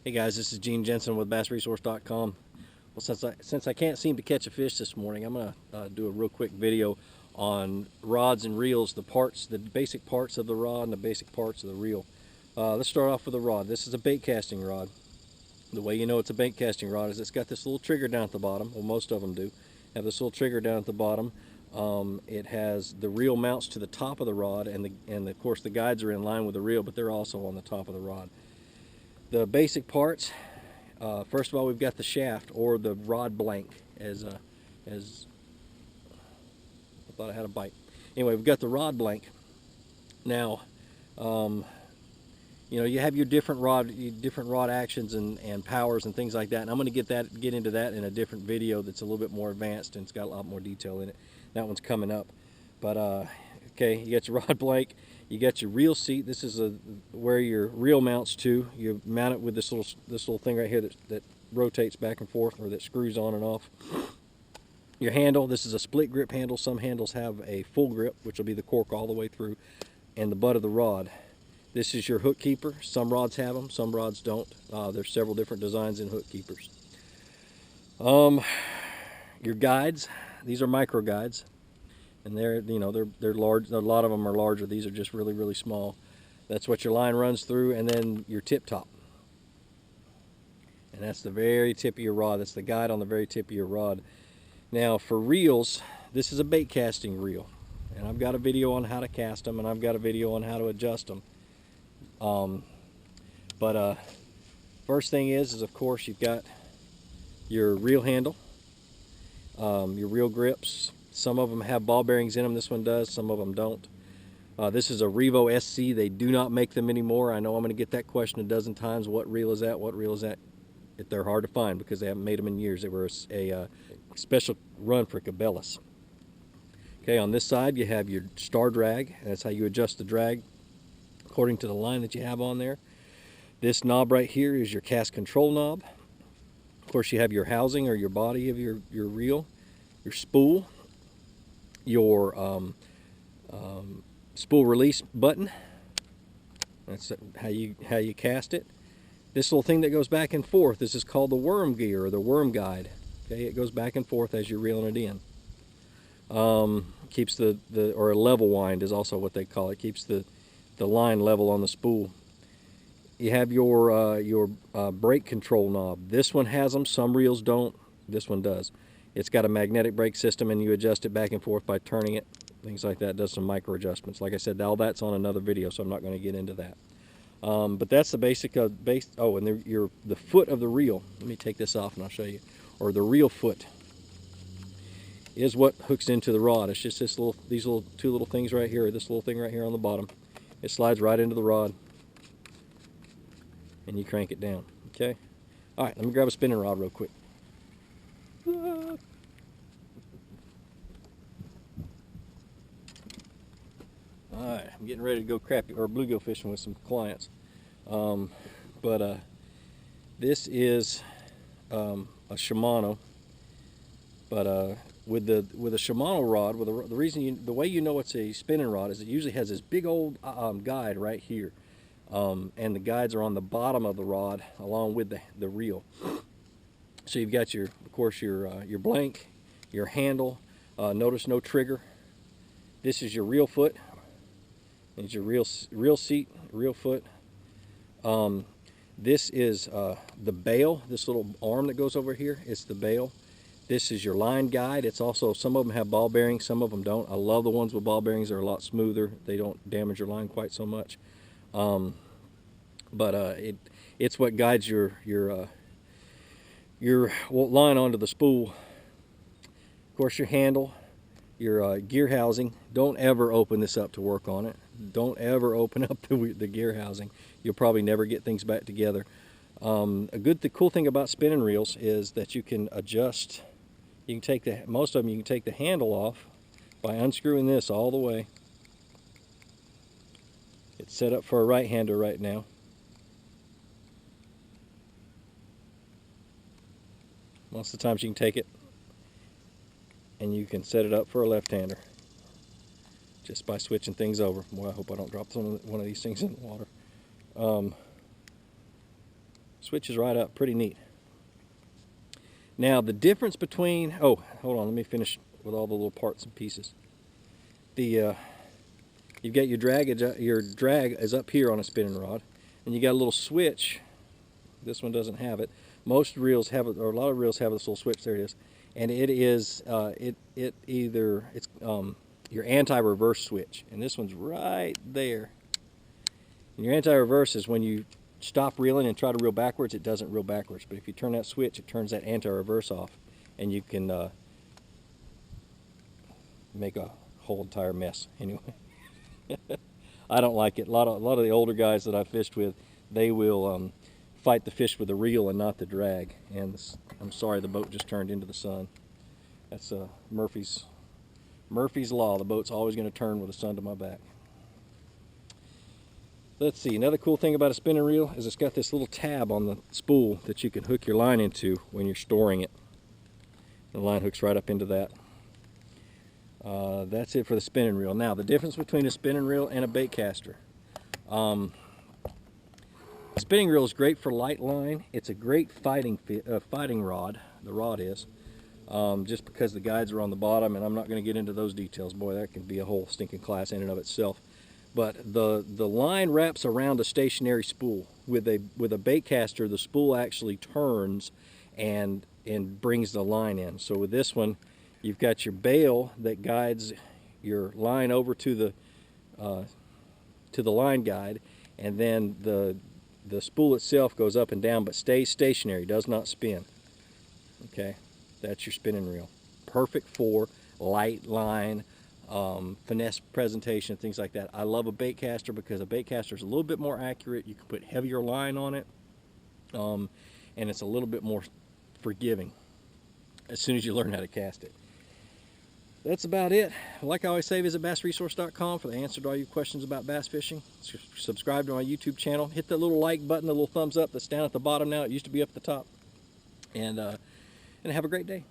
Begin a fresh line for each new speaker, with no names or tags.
Hey guys, this is Gene Jensen with BassResource.com. Well, since I can't seem to catch a fish this morning, I'm gonna do a real quick video on rods and reels, the basic parts of the rod and the basic parts of the reel. Let's start off with the rod. This is a bait casting rod. The way you know it's a bait casting rod is it's got this little trigger down at the bottom. Well, most of them do have this little trigger down at the bottom. It has the reel mounts to the top of the rod, and of course the guides are in line with the reel, but they're also on the top of the rod. The basic parts, first of all, we've got the shaft, or the rod blank, as I thought I had a bite. Anyway, we've got the rod blank. Now, you know, you have your different rod actions and powers and things like that. And I'm going to get into that in a different video that's a little bit more advanced and it's got a lot more detail in it. That one's coming up. But okay, you got your rod blank. You got your reel seat. This is where your reel mounts to. You mount it with this little thing right here that rotates back and forth, or that screws on and off. Your handle. This is a split grip handle. Some handles have a full grip, which will be the cork all the way through, and the butt of the rod. This is your hook keeper. Some rods have them. Some rods don't. There's several different designs in hook keepers. Your guides. These are micro guides. And they're large. A lot of them are larger. These are just really, really small. That's what your line runs through, and then your tip top. And that's the very tip of your rod. That's the guide on the very tip of your rod. Now for reels, this is a bait casting reel. And I've got a video on how to cast them, and I've got a video on how to adjust them. First thing is of course you've got your reel handle, your reel grips. Some of them have ball bearings in them. This one does. Some of them don't. This is a Revo SC. They do not make them anymore. I know I'm going to get that question a dozen times. What reel is that? What reel is that? They're hard to find because they haven't made them in years. They were a special run for Cabela's. Okay, on this side you have your star drag. That's how you adjust the drag according to the line that you have on there. This knob right here is your cast control knob. Of course, you have your housing, or your body of your reel, your spool, your spool release button. That's how you cast it. This little thing that goes back and forth, this is called the worm gear, or the worm guide. Okay, it goes back and forth as you're reeling it in. Keeps or a level wind is also what they call it. Keeps the line level on the spool. You have your brake control knob. This one has them. Some reels don't. This one does. It's got a magnetic brake system, and you adjust it back and forth by turning it. Things like that. It does some micro adjustments. Like I said, all that's on another video, so I'm not going to get into that. But that's the basic base. Oh, and the foot of the reel. Let me take this off and I'll show you. Or the reel foot is what hooks into the rod. It's just these two little things right here. Or this little thing right here on the bottom. It slides right into the rod, and you crank it down. Okay. All right. Let me grab a spinning rod real quick. Alright, I'm getting ready to go crappie or bluegill fishing with some clients. This is a Shimano, but with a Shimano rod, the way you know it's a spinning rod is it usually has this big old guide right here, and the guides are on the bottom of the rod along with the reel. So you've got your blank, your handle. Notice no trigger. This is your reel foot. There's your reel seat, reel foot. This is the bail. This little arm that goes over here, it's the bail. This is your line guide. It's also, some of them have ball bearings, some of them don't. I love the ones with ball bearings. They're a lot smoother. They don't damage your line quite so much. It's what guides your line onto the spool. Of course, your handle, your gear housing. Don't ever open this up to work on it. Don't ever open up the gear housing. You'll probably never get things back together. The cool thing about spinning reels is that you can adjust. You can take most of them. You can take the handle off by unscrewing this all the way. It's set up for a right-hander right now. Most of the times you can take it and you can set it up for a left-hander just by switching things over. Boy, I hope I don't drop one of these things in the water. Switches right up, pretty neat. Now the difference between, oh, hold on, let me finish with all the little parts and pieces. You've got your drag is up here on a spinning rod, and you got a little switch. This one doesn't have it. Most reels have it, or a lot of reels have this little switch. There it is, and it is it's your anti-reverse switch, and this one's right there. And your anti-reverse is when you stop reeling and try to reel backwards, it doesn't reel backwards. But if you turn that switch, it turns that anti-reverse off, and you can make a whole entire mess. Anyway, I don't like it. A lot of the older guys that I fished with, they will fight the fish with the reel and not the drag. And I'm sorry, the boat just turned into the sun. That's Murphy's law. The boat's always going to turn with the sun to my back. Let's see, another cool thing about a spinning reel is it's got this little tab on the spool that you can hook your line into when you're storing it. The line hooks right up into that. That's it for the spinning reel. Now, the difference between a spinning reel and a baitcaster. A spinning reel is great for light line. It's a great fighting rod. The rod is. Just because the guides are on the bottom, and I'm not going to get into those details. Boy, that can be a whole stinking class in and of itself. But the line wraps around a stationary spool. With a baitcaster, the spool actually turns and brings the line in. So with this one, you've got your bail that guides your line over to the line guide, and then the spool itself goes up and down but stays stationary, does not spin. Okay, that's your spinning reel. Perfect for light line, finesse presentation, things like that. I love a baitcaster because a baitcaster is a little bit more accurate. You can put heavier line on it, and it's a little bit more forgiving as soon as you learn how to cast it. That's about it. Like I always say, visit bassresource.com for the answer to all your questions about bass fishing. Subscribe to my YouTube channel. Hit the little like button, the little thumbs up that's down at the bottom now. It used to be up at the top. And have a great day.